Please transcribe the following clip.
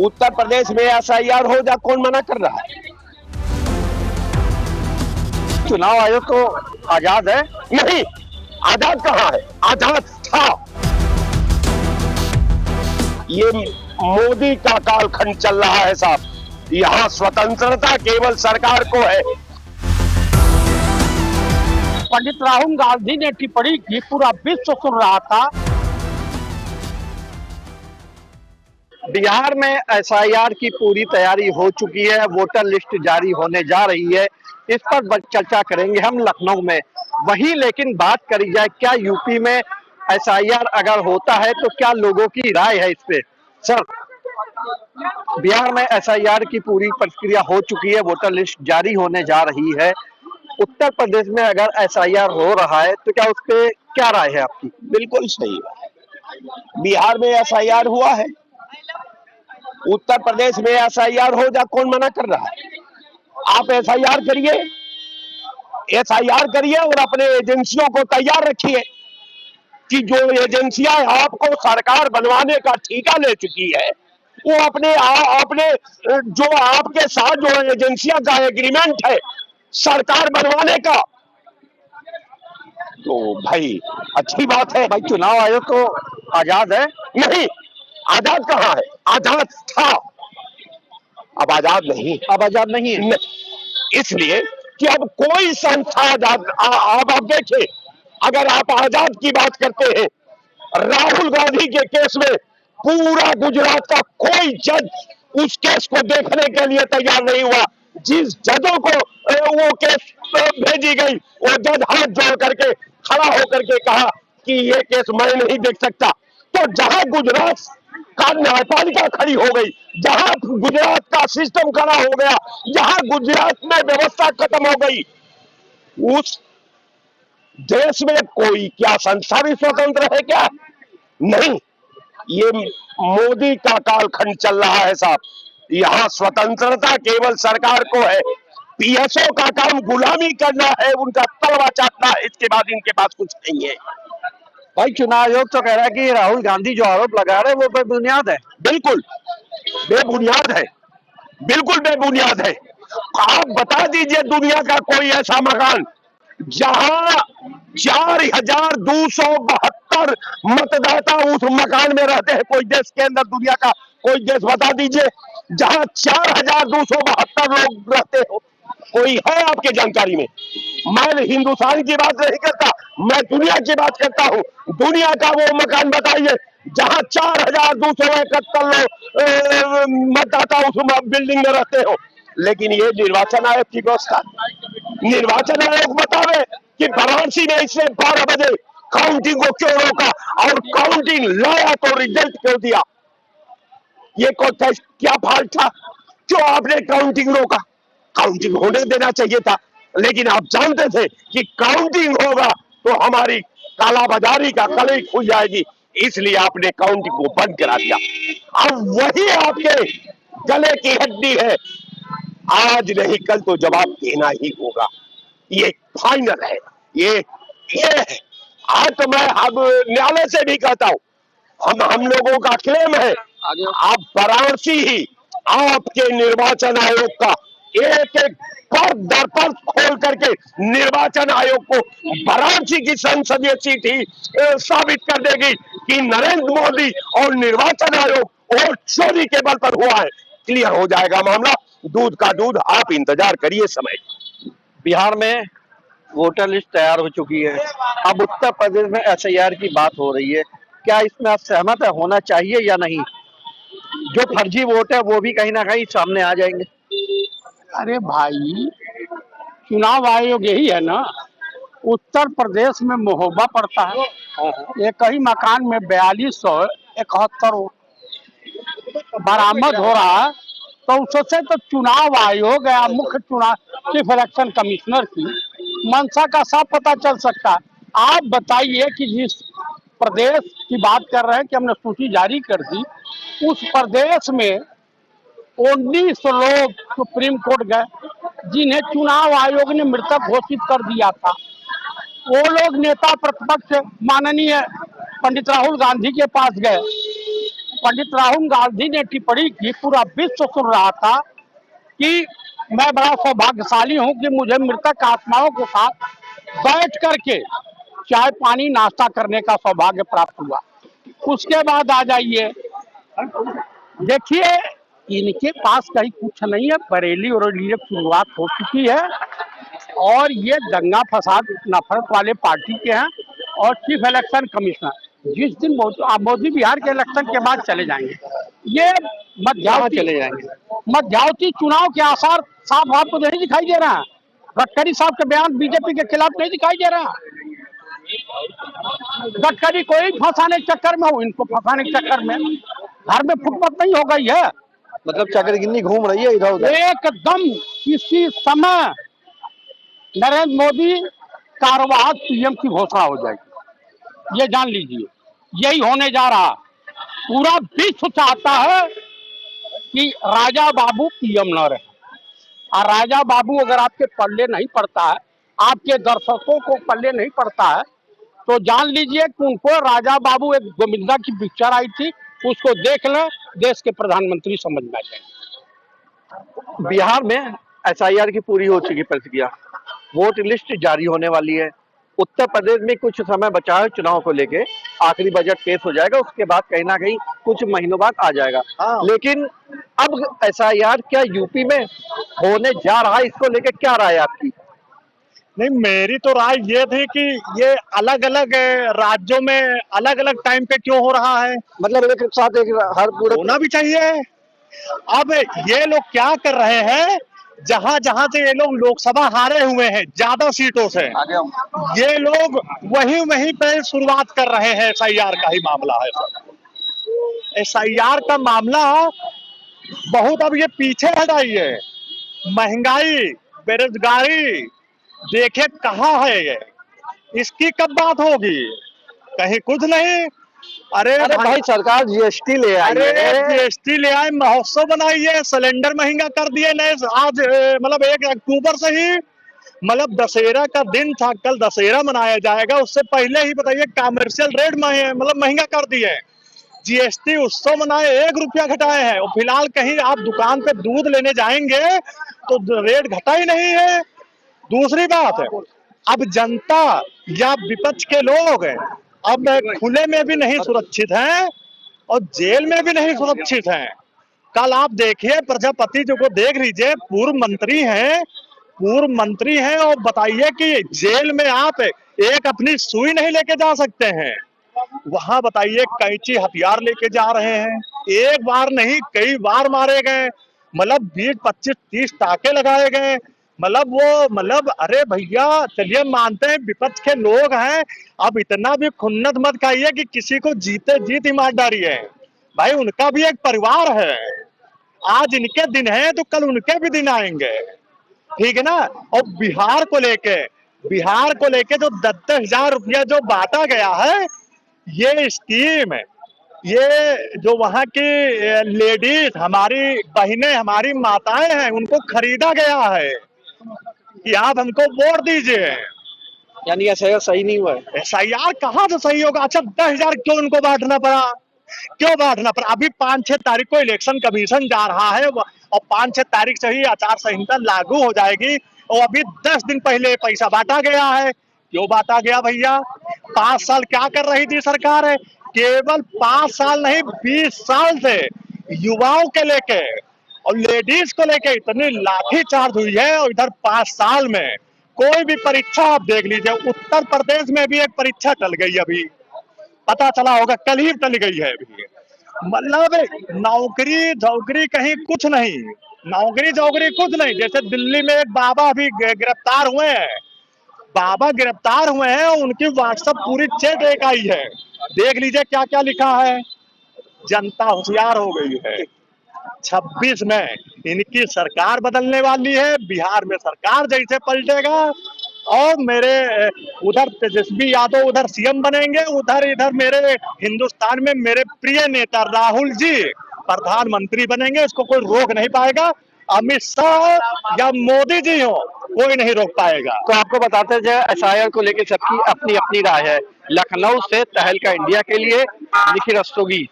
उत्तर प्रदेश में एसआईआर हो जा, कौन मना कर रहा है? चुनाव आयोग तो आजाद है। नहीं, आजाद कहाँ है? आजाद था। ये मोदी का कालखंड चल रहा है साहब। यहाँ स्वतंत्रता केवल सरकार को है। पंडित राहुल गांधी ने टिप्पणी की, पूरा विश्व सुन रहा था। बिहार में एसआईआर की पूरी तैयारी हो चुकी है, वोटर लिस्ट जारी होने जा रही है। इस पर चर्चा करेंगे हम लखनऊ में। वहीं लेकिन बात करी जाए, क्या यूपी में एसआईआर अगर होता है तो क्या लोगों की राय है इस पे? सर, बिहार में एसआईआर की पूरी प्रक्रिया हो चुकी है, वोटर लिस्ट जारी होने जा रही है। उत्तर प्रदेश में अगर एसआईआर हो रहा है तो क्या उस पे क्या राय है आपकी? बिल्कुल सही। बिहार में एसआईआर हुआ है, उत्तर प्रदेश में एसआईआर हो जा, कौन मना कर रहा है? आप एसआईआर करिए, एसआईआर करिए और अपने एजेंसियों को तैयार रखिए कि जो एजेंसियां आपको सरकार बनवाने का ठेका ले चुकी है, वो अपने जो आपके साथ जो एजेंसियां का एग्रीमेंट है सरकार बनवाने का, तो भाई अच्छी बात है। भाई, चुनाव आयोग तो आजाद है। नहीं, आजाद कहाँ है? आजाद था। अब आजाद नहीं, अब आजाद नहीं है। इसलिए कि अब कोई संस्था आजाद, आप देखिए, अगर आप आजाद की बात करते हैं, राहुल गांधी के केस में पूरा गुजरात का कोई जज उस केस को देखने के लिए तैयार नहीं हुआ। जिस जजों को वो केस भेजी गई, वो जज हाथ जोड़ करके खड़ा होकर के कहा कि ये केस मैं नहीं देख सकता। तो जहां गुजरात का न्यायपालिका खड़ी हो गई, जहां गुजरात का सिस्टम खड़ा हो गया, जहां गुजरात में व्यवस्था खत्म हो गई, उस देश में कोई क्या संस्था भी स्वतंत्र है क्या? नहीं। ये मोदी का कालखंड चल रहा है साहब। यहाँ स्वतंत्रता केवल सरकार को है। पीएसओ का काम गुलामी करना है, उनका तलवा चाटना है, इसके बाद इनके पास कुछ नहीं है। भाई, चुनाव आयोग तो कह रहा है कि राहुल गांधी जो आरोप लगा रहे हैं वो बेबुनियाद है। बिल्कुल बेबुनियाद है, बिल्कुल बेबुनियाद है। आप बता दीजिए दुनिया का कोई ऐसा मकान जहां 4272 मतदाता उस मकान में रहते हैं। कोई देश के अंदर, दुनिया का कोई देश बता दीजिए जहां 4272 लोग रहते हो। कोई है आपके जानकारी में? मैं हिंदुस्तान की बात नहीं करता, मैं दुनिया की बात करता हूं। दुनिया का वो मकान बताइए जहां 4271 लोग मतदाता उस बिल्डिंग में रहते हो। लेकिन ये निर्वाचन आयोग की व्यवस्था, निर्वाचन आयोग बतावे कि वाराणसी में इसने 12 बजे काउंटिंग को क्यों रोका और काउंटिंग लाया तो रिजल्ट क्यों दिया? ये क्या फॉल्ट था? क्यों आपने काउंटिंग रोका? काउंटिंग होने देना चाहिए था। लेकिन आप जानते थे कि काउंटिंग होगा तो हमारी कालाबाजारी का कलई खुल जाएगी, इसलिए आपने काउंटिंग को बंद करा दिया। अब वही आपके गले की हड्डी है, आज नहीं कल तो जवाब देना ही होगा। ये फाइनल है। ये है। आज तो मैं अब न्यायालय से भी कहता हूं, हम लोगों का क्लेम है, आप वाराणसी ही आपके निर्वाचन आयोग का एक एक पर दर पर खोल करके निर्वाचन आयोग को वाराणसी की संसदीय सीट ही साबित कर देगी कि नरेंद्र मोदी और निर्वाचन आयोग और चोरी के बल पर हुआ है। क्लियर हो जाएगा मामला, दूध का दूध। आप इंतजार करिए समय। बिहार में वोटर लिस्ट तैयार हो चुकी है, अब उत्तर प्रदेश में एसआईआर की बात हो रही है। क्या इसमें आप सहमत है, होना चाहिए या नहीं? जो फर्जी वोट है वो भी कहीं ना कहीं सामने आ जाएंगे। अरे भाई, चुनाव आयोग यही है ना, उत्तर प्रदेश में महोबा पड़ता है। एक ही मकान में 4271 बरामद हो रहा है, तो उससे तो चुनाव आयोग या मुख्य चुनाव चीफ इलेक्शन कमिश्नर की मंशा का साफ पता चल सकता है। आप बताइए कि जिस प्रदेश की बात कर रहे हैं कि हमने सूची जारी कर दी, उस प्रदेश में 19 लोग सुप्रीम कोर्ट गए जिन्हें चुनाव आयोग ने मृतक घोषित कर दिया था। वो लोग नेता प्रतिपक्ष माननीय पंडित राहुल गांधी के पास गए, पंडित राहुल गांधी ने टिप्पणी की, पूरा विश्व सुन रहा था कि मैं बड़ा सौभाग्यशाली हूं कि मुझे मृतक आत्माओं के साथ बैठ करके चाय पानी नाश्ता करने का सौभाग्य प्राप्त हुआ। उसके बाद आ जाइए, देखिए इनके पास कहीं कुछ नहीं है, बरेली और की शुरुआत हो चुकी है और ये दंगा फसाद नफरत वाले पार्टी के हैं। और चीफ इलेक्शन कमिश्नर जिस दिन मोदी बिहार के इलेक्शन के बाद चले जाएंगे, ये मध्यावधि चुनाव के आसार साफ आपको नहीं दिखाई दे रहा है। गडकरी साहब के बयान बीजेपी के खिलाफ नहीं दिखाई दे रहा। गडकरी को ही फंसाने के चक्कर में हो, इनको फंसाने के चक्कर में घर में फुटपाथ नहीं हो गई है, मतलब चक्रगिन्नी घूम रही है इधर उधर। एकदम किसी समय नरेंद्र मोदी कार्यवाहक पीएम की घोषणा हो जाएगी, ये जान लीजिए, यही होने जा रहा। पूरा विश्व चाहता है कि राजा बाबू पीएम न रहे, और राजा बाबू अगर आपके पल्ले नहीं पड़ता है, आपके दर्शकों को पल्ले नहीं पड़ता है, तो जान लीजिए कि उनको राजा बाबू, एक गोविंदा की पिक्चर आई थी, उसको देख लें, देश के प्रधानमंत्री समझ में आ जाएंगे। बिहार में एसआईआर की पूरी हो चुकी प्रक्रिया, वोट लिस्ट जारी होने वाली है। उत्तर प्रदेश में कुछ समय बचा है चुनाव को लेके, आखिरी बजट पेश हो जाएगा, उसके बाद कहीं ना कहीं कुछ महीनों बाद आ जाएगा। लेकिन अब एसआईआर क्या यूपी में होने जा रहा है, इसको लेके क्या राय है आपकी? नहीं, मेरी तो राय ये थी कि ये अलग अलग राज्यों में अलग अलग टाइम पे क्यों हो रहा है, मतलब एक साथ एक हर पूरे होना भी चाहिए। अब ये लोग क्या कर रहे हैं, जहां जहां से ये लोग लोकसभा हारे हुए हैं ज्यादा सीटों से, ये लोग वहीं पे शुरुआत कर रहे हैं। एसआईआर का ही मामला है सर, एसआईआर का मामला बहुत अब ये पीछे हटाइए। महंगाई, बेरोजगारी देखे कहाँ है ये, इसकी कब बात होगी, कहीं कुछ नहीं। अरे भाई सरकार जीएसटी ले आई, जीएसटी ले आए, महोत्सव बनाइए, सिलेंडर महंगा कर दिए नए आज, मतलब 1 अक्टूबर से ही, मतलब दशहरा का दिन था, कल दशहरा मनाया जाएगा, उससे पहले ही बताइए कमर्शियल रेट मतलब महंगा कर दिए। जीएसटी उत्सव मनाए, 1 रुपया घटाए हैं, और फिलहाल कहीं आप दुकान पे दूध लेने जाएंगे तो रेट घटा ही नहीं है। दूसरी बात है, अब जनता या विपक्ष के लोग अब खुले में भी नहीं सुरक्षित हैं और जेल में भी नहीं सुरक्षित हैं। कल आप देखिए, प्रजापति जी को देख लीजिए, पूर्व मंत्री हैं और बताइए कि जेल में आप एक अपनी सुई नहीं लेके जा सकते हैं, वहां बताइए कैंची हथियार लेके जा रहे हैं। एक बार नहीं, कई बार मारे गए, मतलब 20, 25, 30 टाके लगाए गए। मतलब अरे भैया, चलिए मानते हैं विपक्ष के लोग हैं, अब इतना भी खुन्नस मत खाइए कि किसी को जीते जीत ही मार डालिए। भाई उनका भी एक परिवार है, आज इनके दिन है तो कल उनके भी दिन आएंगे, ठीक है ना। और बिहार को लेके जो 10,000 रुपया जो बांटा गया है, ये स्कीम है, ये जो वहां की लेडीज, हमारी बहनें, हमारी माताएं हैं, उनको खरीदा गया है कि आप हमको वोट दीजिए। यानी एसआईआर सही नहीं हुआ है। एसआईआर कहाँ से सही होगा? अच्छा 10,000 क्यों उनको बांटना पड़ा, क्यों बांटना पड़ा? अभी 5-6 तारीख को इलेक्शन कमीशन जा रहा है और 5-6 तारीख से ही आचार संहिता लागू हो जाएगी, और अभी 10 दिन पहले पैसा बांटा गया है। क्यों बांटा गया भैया? 5 साल क्या कर रही थी सरकार है? केवल 5 साल नहीं, 20 साल से युवाओं के लेके और लेडीज को लेके इतनी लाठीचार्ज हुई है, और इधर 5 साल में कोई भी परीक्षा आप देख लीजिए। उत्तर प्रदेश में भी एक परीक्षा टल गई, अभी पता चला होगा, कल ही टल गई है अभी। मतलब नौकरी कहीं कुछ नहीं, नौकरी कुछ नहीं। जैसे दिल्ली में एक बाबा अभी गिरफ्तार हुए हैं, उनकी व्हाट्सएप पूरी चैट एक आई है, देख लीजिए क्या क्या लिखा है। जनता होशियार हो गई है। 26 में इनकी सरकार बदलने वाली है, बिहार में सरकार जैसे पलटेगा, और मेरे उधर तेजस्वी यादव उधर सीएम बनेंगे, इधर मेरे हिंदुस्तान में मेरे प्रिय नेता राहुल जी प्रधानमंत्री बनेंगे। इसको कोई रोक नहीं पाएगा, अमित शाह या मोदी जी हो, कोई नहीं रोक पाएगा। तो आपको बताते हैं एसआईआर को लेकर सबकी अपनी अपनी राय है। लखनऊ से तहलका इंडिया के लिए निखिल रस्तोगी।